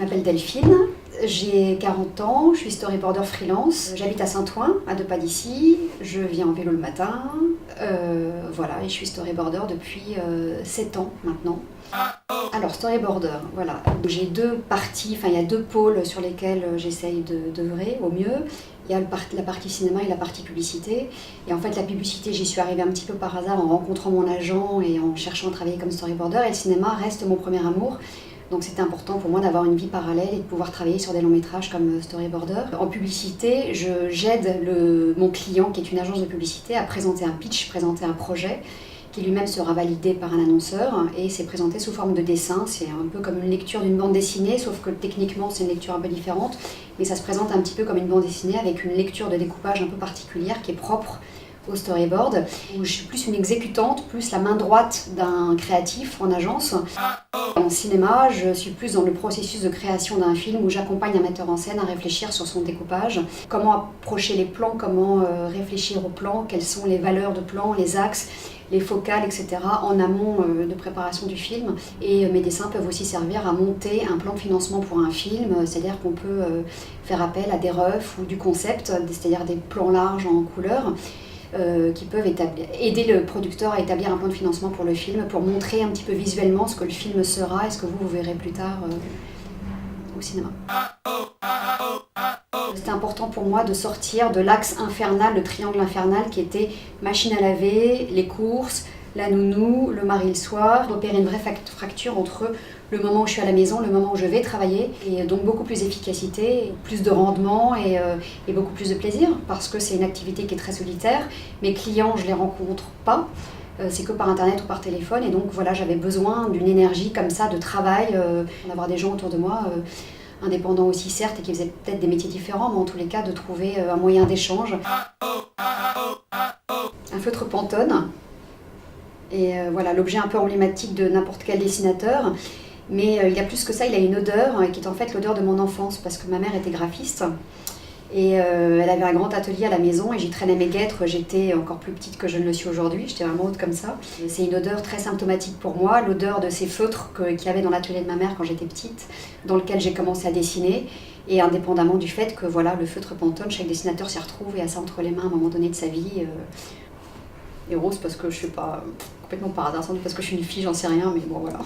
m'appelle Delphine, j'ai 40 ans, je suis storyboarder freelance, j'habite à Saint-Ouen, à 2 pas d'ici, je viens en vélo le matin, voilà, et je suis storyboarder depuis 7 ans maintenant. Alors storyboarder, voilà, j'ai 2 parties, enfin il y a 2 pôles sur lesquels j'essaye d'œuvrer au mieux. Il y a la partie cinéma et la partie publicité. Et en fait la publicité, j'y suis arrivée un petit peu par hasard en rencontrant mon agent et en cherchant à travailler comme storyboarder. Et le cinéma reste mon premier amour. Donc c'était important pour moi d'avoir une vie parallèle et de pouvoir travailler sur des longs métrages comme storyboarder. En publicité, j'aide mon client, qui est une agence de publicité, à présenter un pitch, présenter un projet, qui lui-même sera validé par un annonceur et c'est présenté sous forme de dessin. C'est un peu comme une lecture d'une bande dessinée, sauf que techniquement c'est une lecture un peu différente, mais ça se présente un petit peu comme une bande dessinée avec une lecture de découpage un peu particulière qui est propre au storyboard, où je suis plus une exécutante, plus la main droite d'un créatif en agence. En cinéma, je suis plus dans le processus de création d'un film où j'accompagne un metteur en scène à réfléchir sur son découpage, comment approcher les plans, comment réfléchir aux plans, quelles sont les valeurs de plan, les axes, les focales, etc. en amont de préparation du film. Et mes dessins peuvent aussi servir à monter un plan de financement pour un film, c'est-à-dire qu'on peut faire appel à des refs ou du concept, c'est-à-dire des plans larges en couleur, qui peuvent aider le producteur à établir un plan de financement pour le film, pour montrer un petit peu visuellement ce que le film sera et ce que vous verrez plus tard au cinéma. C'était important pour moi de sortir de l'axe infernal, le triangle infernal qui était machine à laver, les courses, la nounou, le mari le soir, d'opérer une vraie fracture entre le moment où je suis à la maison, le moment où je vais travailler, et donc beaucoup plus d'efficacité, plus de rendement et beaucoup plus de plaisir, parce que c'est une activité qui est très solitaire. Mes clients, je ne les rencontre pas, c'est que par internet ou par téléphone, et donc voilà, j'avais besoin d'une énergie comme ça, de travail, d'avoir des gens autour de moi, indépendants aussi certes, et qui faisaient peut-être des métiers différents, mais en tous les cas de trouver un moyen d'échange. Un feutre Pantone, et voilà, l'objet un peu emblématique de n'importe quel dessinateur. Mais il y a plus que ça, il a une odeur qui est en fait l'odeur de mon enfance, parce que ma mère était graphiste et elle avait un grand atelier à la maison et j'y traînais mes guêtres. J'étais encore plus petite que je ne le suis aujourd'hui, j'étais vraiment haute comme ça. C'est une odeur très symptomatique pour moi, l'odeur de ces feutres qu'il y avait dans l'atelier de ma mère quand j'étais petite, dans lequel j'ai commencé à dessiner. Et indépendamment du fait que voilà, le feutre Pantone, chaque dessinateur s'y retrouve et a ça entre les mains à un moment donné de sa vie. Et rose parce que je sais pas, complètement par hasard, sans doute parce que je suis une fille, j'en sais rien, mais bon voilà.